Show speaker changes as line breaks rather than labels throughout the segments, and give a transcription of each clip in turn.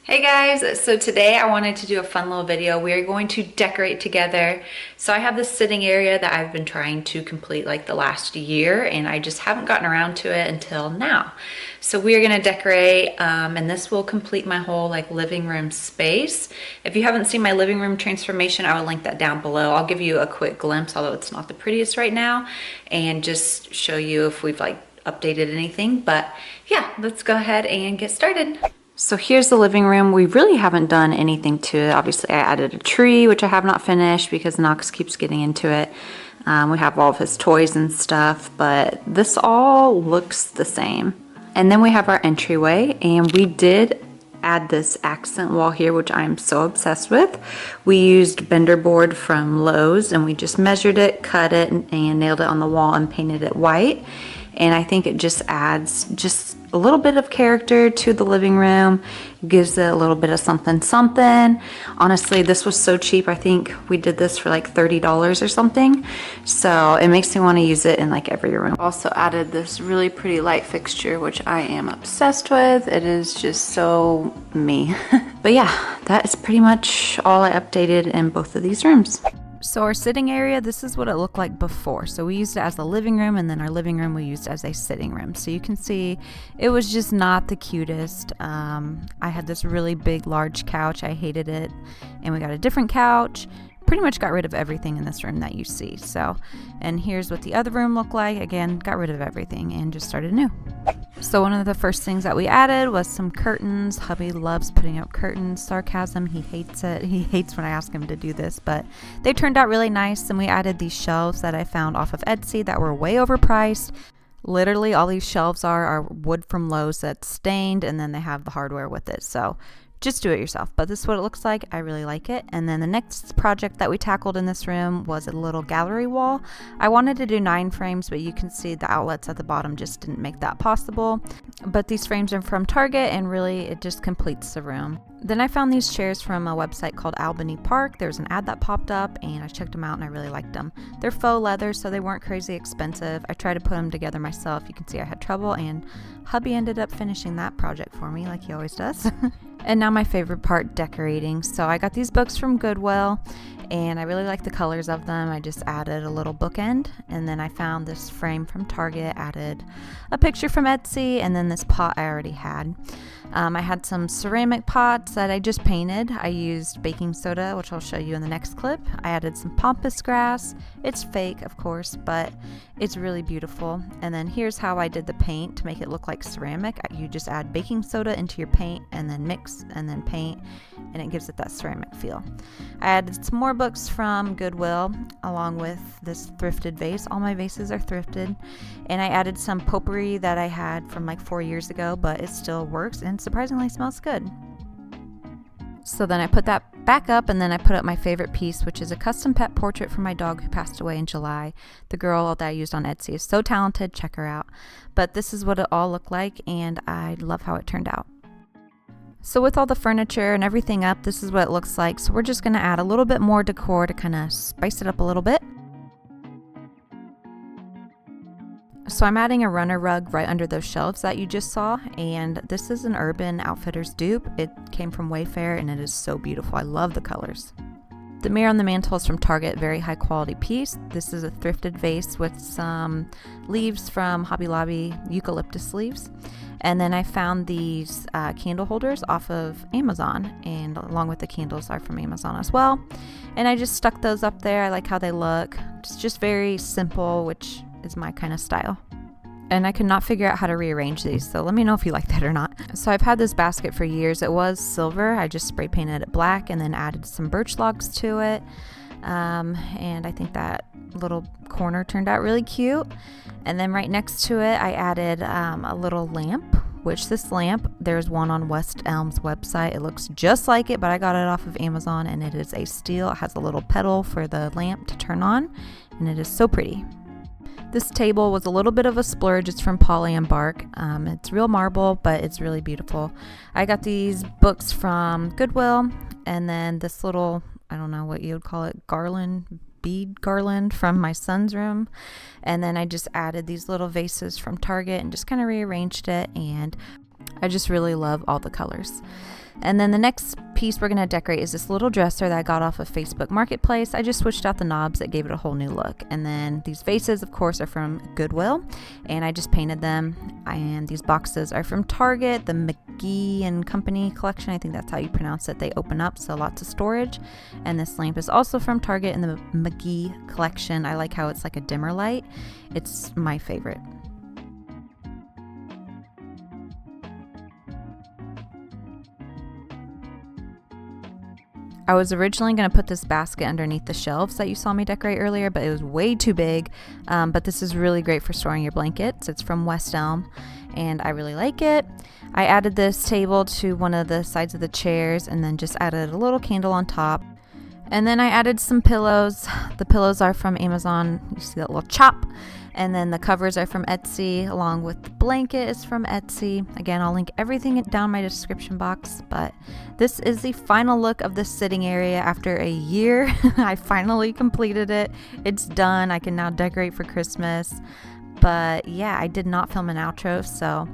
Hey guys, so today I wanted to do a fun little video. We are going to decorate together. So I have this sitting area that I've been trying to complete like the last year, and I just haven't gotten around to it until now. So we are going to decorate and this will complete my whole like living room space. If you haven't seen my living room transformation, I will link that down below. I'll give you a quick glimpse, although it's not the prettiest right now, and just show you if we've like updated anything. But yeah, let's go ahead and get started. So here's the living room. We really haven't done anything to it. Obviously, I added a tree, which I have not finished because Knox keeps getting into it. We have all of his toys and stuff, but this all looks the same. And then we have our entryway, and we did add this accent wall here, which I'm so obsessed with. We used bender board from Lowe's, and we just measured it, cut it, and nailed it on the wall and painted it white. And I think it just adds just a little bit of character to the living room, gives it a little bit of something something. Honestly, this was so cheap. I think we did this for like $30 or something. So it makes me want to use it in like every room. Also added this really pretty light fixture, which I am obsessed with. It is just so me. But yeah, that is pretty much all I updated in both of these rooms. So our sitting area, this is what it looked like before. So we used it as the living room, and then our living room we used as a sitting room. So you can see it was just not the cutest. I had this really big, large couch. I hated it. And we got a different couch. Pretty much got rid of everything in this room that you see. So, and here's what the other room looked like. Again, got rid of everything and just started new. So one of the first things that we added was some curtains. Hubby loves putting up curtains. Sarcasm, he hates it. He hates when I ask him to do this, but they turned out really nice. And we added these shelves that I found off of Etsy that were way overpriced. Literally all these shelves are wood from Lowe's that's stained, and then they have the hardware with it. So just do it yourself, but this is what it looks like. I really like it. And then the next project that we tackled in this room was a little gallery wall. I wanted to do 9 frames, but you can see the outlets at the bottom just didn't make that possible. But these frames are from Target, and really it just completes the room. Then I found these chairs from a website called Albany Park. There's an ad that popped up, and I checked them out and I really liked them. They're faux leather, so they weren't crazy expensive. I tried to put them together myself. You can see I had trouble, and hubby ended up finishing that project for me like he always does. And now my favorite part, decorating. So I got these books from Goodwill, and I really like the colors of them. I just added a little bookend, and then I found this frame from Target, added a picture from Etsy, and then this pot I already had. I had some ceramic pots that I just painted. I used baking soda, which I'll show you in the next clip. I added some pampas grass. It's fake, of course, but it's really beautiful. And then here's how I did the paint to make it look like ceramic. You just add baking soda into your paint and then mix and then paint, and it gives it that ceramic feel. I added some more books from Goodwill along with this thrifted vase. All my vases are thrifted. And I added some potpourri that I had from like 4 years ago, but it still works and surprisingly smells good. So then I put that back up, and then I put up my favorite piece, which is a custom pet portrait for my dog who passed away in July. The girl that I used on Etsy is so talented. Check her out. But this is what it all looked like, and I love how it turned out. So with all the furniture and everything up, this is what it looks like. So we're just going to add a little bit more decor to kind of spice it up a little bit. So I'm adding a runner rug right under those shelves that you just saw, and this is an Urban Outfitters dupe. It came from Wayfair, and it is so beautiful. I love the colors. The mirror on the mantle is from Target, very high quality piece. This is a thrifted vase with some leaves from Hobby Lobby, eucalyptus leaves. And then I found these candle holders off of Amazon, and along with the candles are from Amazon as well. And I just stuck those up there. I like how they look. It's just very simple, which is my kind of style. And I could not figure out how to rearrange these, so let me know if you like that or not. So I've had this basket for years. It was silver. I just spray painted it black and then added some birch logs to it. And I think that little corner turned out really cute. And then right next to it, I added a little lamp, which this lamp, there's one on West Elm's website. It looks just like it, but I got it off of Amazon, and it is a steel. It has a little pedal for the lamp to turn on, and it is so pretty. This table was a little bit of a splurge. It's from Polly and Bark. It's real marble, but it's really beautiful. I got these books from Goodwill, and then this little, I don't know what you would call it, bead garland from my son's room. And then I just added these little vases from Target and just kind of rearranged it, and I just really love all the colors.
And then the next piece we're going to decorate is this little dresser that I got off of Facebook Marketplace. I just switched out the knobs that gave it a whole new look. And then these vases, of course, are from Goodwill, and I just painted them. And these boxes are from Target, the McGee and Company collection. I think that's how you pronounce it. They open up, so lots of storage. And this lamp is also from Target in the McGee collection. I like how it's like a dimmer light. It's my favorite. I was originally going to put this basket underneath the shelves that you saw me decorate earlier, but it was way too big. But this is really great for storing your blankets. It's from West Elm, and I really like it. I added this table to one of the sides of the chairs and then just added a little candle on top. And then I added some pillows. The pillows are from Amazon. You see that little chop. And then the covers are from Etsy, along with the blanket is from Etsy. Again, I'll link everything down in my description box. But this is the final look of the sitting area after a year. I finally completed it. It's done. I can now decorate for Christmas. But yeah, I did not film an outro, so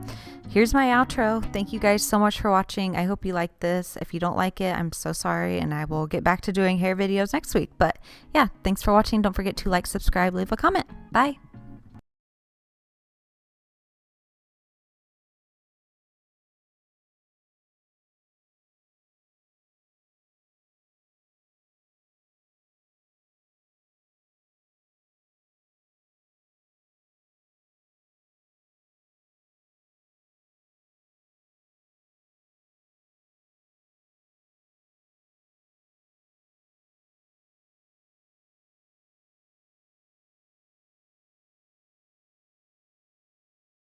here's my outro. Thank you guys so much for watching. I hope you liked this. If you don't like it, I'm so sorry, and I will get back to doing hair videos next week. But yeah, thanks for watching. Don't forget to like, subscribe, leave a comment. Bye.